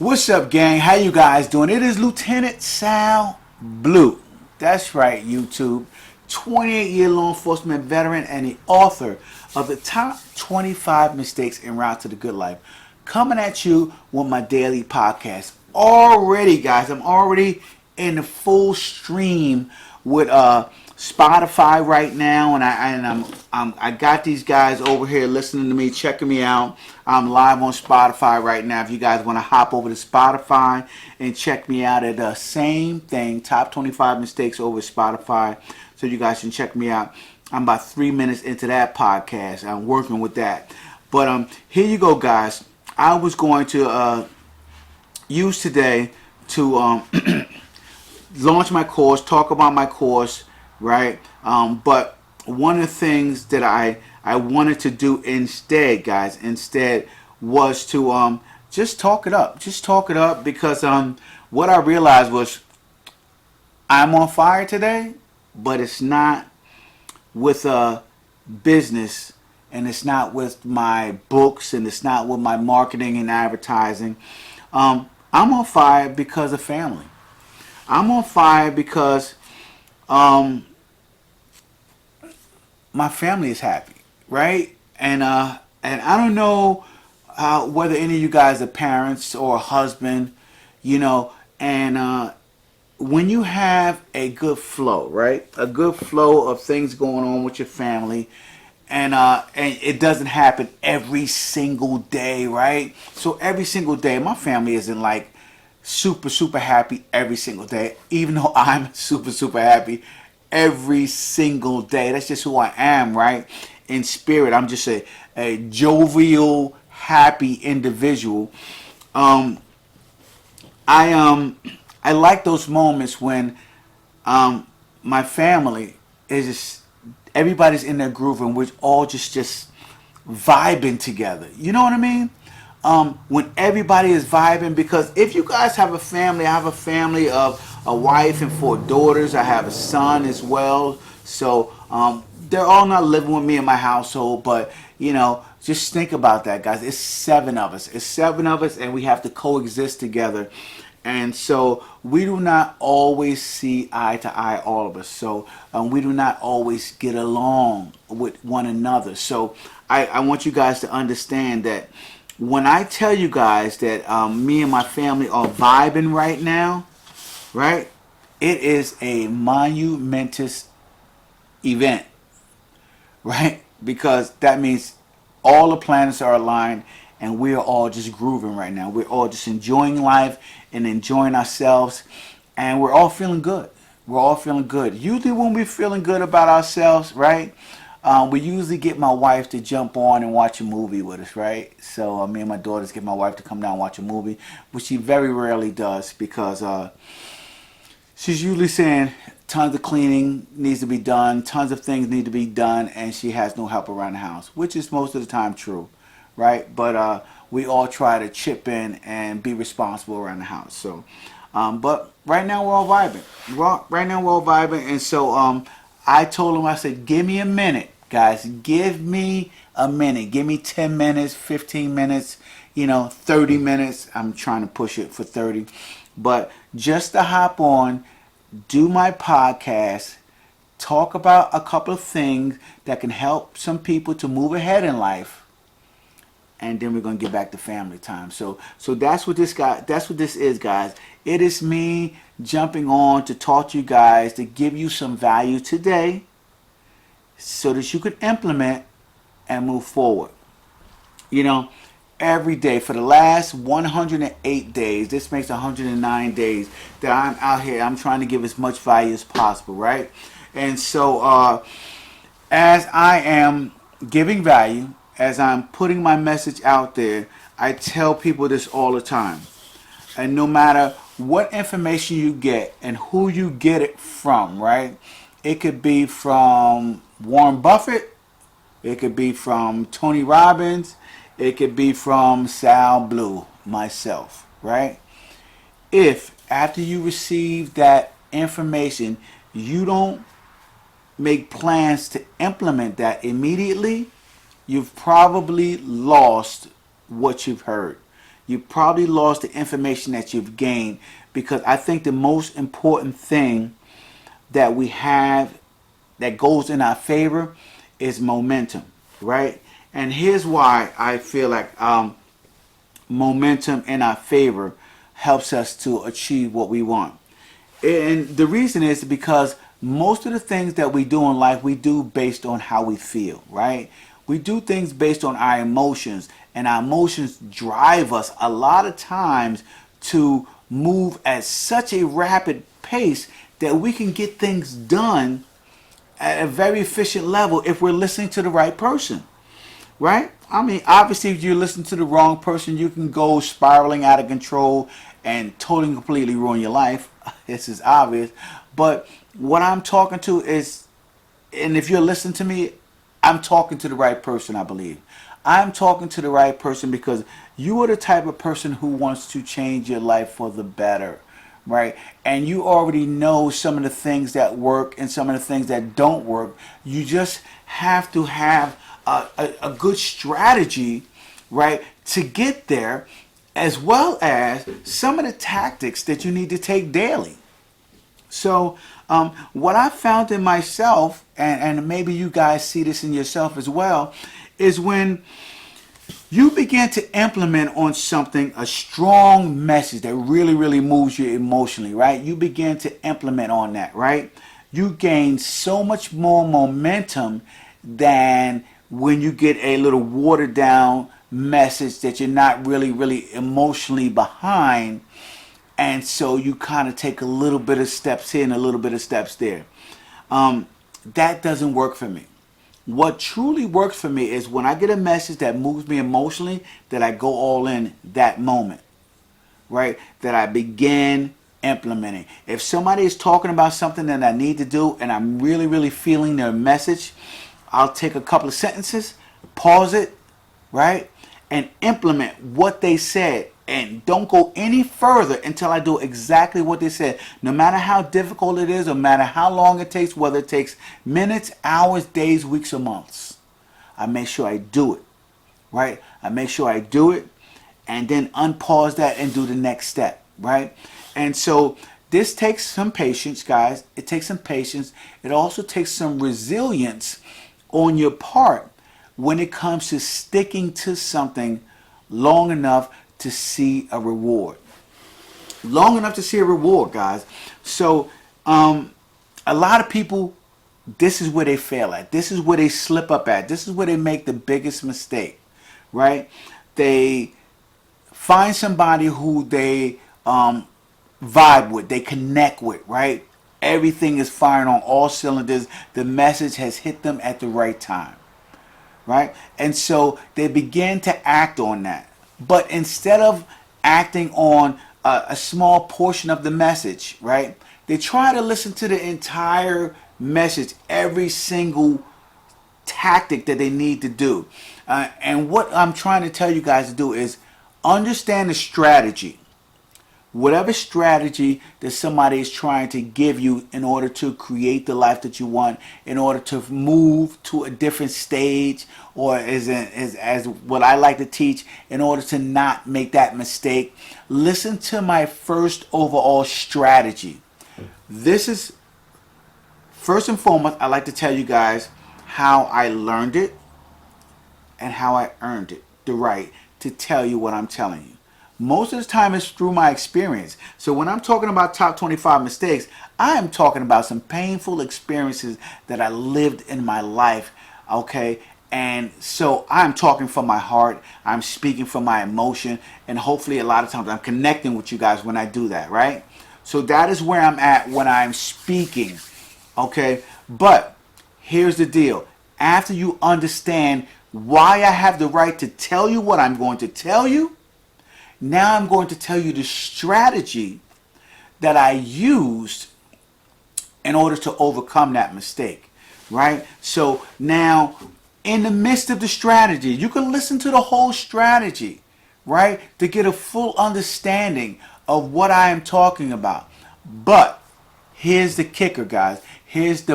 What's up, gang? How you guys doing? It is Lieutenant Sal Blue. That's right, YouTube. 28-year law enforcement veteran and the author of the top 25 mistakes en route to the good life. Coming at you with my daily podcast. Already, guys, I'm already in the full stream with Spotify right now, and I got these guys over here listening to me, checking me out. I'm live on Spotify right now. If you guys want to hop over to Spotify and check me out at the same thing, top 25 mistakes over Spotify, so you guys can check me out. I'm about 3 minutes into that podcast. I'm working with that, but here you go, guys. I was going to use today to launch my course, talk about my course, right? But one of the things that I wanted to do instead, guys, was to just talk it up. Just talk it up because what I realized was I'm on fire today, but it's not with business, and it's not with my books, and it's not with my marketing and advertising. I'm on fire because of family. I'm on fire because my family is happy, right? And I don't know whether any of you guys are parents or a husband, and when you have a good flow, right? A good flow of things going on with your family, and it doesn't happen every single day, right? So every single day, my family isn't like super happy every single day, even though I'm super happy every single day. That's just who I am, right? In spirit, I'm just a jovial, happy individual. I like those moments when my family is just, everybody's in their groove and we're all just vibing together. You know what I mean? When everybody is vibing, because if you guys have a family, I have a family of a wife and 4 daughters. I have a son as well. So they're all not living with me in my household, but just think about that, guys. It's 7 of us. It's 7 of us, and we have to coexist together. And so we do not always see eye to eye, all of us. So we do not always get along with one another. So I want you guys to understand that when I tell you guys that me and my family are vibing right now, right? It is a monumentous event, right? Because that means all the planets are aligned and we're all just grooving right now. We're all just enjoying life and enjoying ourselves, and we're all feeling good. We're all feeling good. Usually when we're feeling good about ourselves, right, we usually get my wife to jump on and watch a movie with us, right? So me and my daughters get my wife to come down and watch a movie, which she very rarely does because she's usually saying tons of cleaning needs to be done, tons of things need to be done, and she has no help around the house, which is most of the time true, right? But we all try to chip in and be responsible around the house. So, but right now we're all vibing. Right now we're all vibing, and so I told him, I said, give me a minute, guys. Give me a minute. Give me 10 minutes, 15 minutes, 30 minutes. I'm trying to push it for 30. But just to hop on, do my podcast, talk about a couple of things that can help some people to move ahead in life, and then we're gonna get back to family time. So that's what this is, guys. It is me jumping on to talk to you guys, to give you some value today so that you can implement and move forward. Every day for the last 108 days, this makes 109 days that I'm out here. I'm trying to give as much value as possible, right? And so as I am giving value, as I'm putting my message out there, I tell people this all the time. And no matter what information you get and who you get it from, right? It could be from Warren Buffett. It could be from Tony Robbins. It could be from Sal Blue, myself, right? If after you receive that information, you don't make plans to implement that immediately, you've probably lost what you've heard. You probably lost the information that you've gained, because I think the most important thing that we have that goes in our favor is momentum, right? And here's why I feel like momentum in our favor helps us to achieve what we want. And the reason is because most of the things that we do in life, we do based on how we feel, right? We do things based on our emotions, and our emotions drive us a lot of times to move at such a rapid pace that we can get things done at a very efficient level if we're listening to the right person, right? I mean, obviously, if you listen to the wrong person, you can go spiraling out of control and totally completely ruin your life. This is obvious. But what I'm talking to is, and if you're listening to me, I'm talking to the right person, I believe. I'm talking to the right person because you are the type of person who wants to change your life for the better, right? And you already know some of the things that work and some of the things that don't work. You just have to have a good strategy, right, to get there, as well as some of the tactics that you need to take daily. So what I found in myself, and maybe you guys see this in yourself as well, is when you begin to implement on something, a strong message that really, really moves you emotionally, right? You begin to implement on that, right? You gain so much more momentum than when you get a little watered down message that you're not really, really emotionally behind. And so you kind of take a little bit of steps here and a little bit of steps there. That doesn't work for me. What truly works for me is when I get a message that moves me emotionally, that I go all in that moment, right? That I begin implementing. If somebody is talking about something that I need to do and I'm really, really feeling their message, I'll take a couple of sentences, pause it, right? And implement what they said, and don't go any further until I do exactly what they said. No matter how difficult it is, no matter how long it takes, whether it takes minutes, hours, days, weeks, or months, I make sure I do it, right? I make sure I do it and then unpause that and do the next step, right? And so this takes some patience, guys. It takes some patience. It also takes some resilience on your part when it comes to sticking to something long enough to see a reward. Long enough to see a reward, guys. So a lot of people, this is where they fail at. This is where they slip up at. This is where they make the biggest mistake, right? They find somebody who they vibe with, they connect with, right? Everything is firing on all cylinders. The message has hit them at the right time, right? And so they begin to act on that. But instead of acting on a small portion of the message, right, they try to listen to the entire message, every single tactic that they need to do. And what I'm trying to tell you guys to do is understand the strategy. Whatever strategy that somebody is trying to give you in order to create the life that you want, in order to move to a different stage, or as what I like to teach, in order to not make that mistake, listen to my first overall strategy. This is, first and foremost, I like to tell you guys how I learned it and how I earned it, the right to tell you what I'm telling you. Most of the time it's through my experience. So when I'm talking about top 25 mistakes, I am talking about some painful experiences that I lived in my life, okay? And so I'm talking from my heart, I'm speaking from my emotion, and hopefully a lot of times I'm connecting with you guys when I do that, right? So that is where I'm at when I'm speaking, okay? But here's the deal. After you understand why I have the right to tell you what I'm going to tell you, now I'm going to tell you the strategy that I used in order to overcome that mistake, right? So now, in the midst of the strategy, you can listen to the whole strategy, right, to get a full understanding of what I am talking about. But here's the kicker, guys. Here's the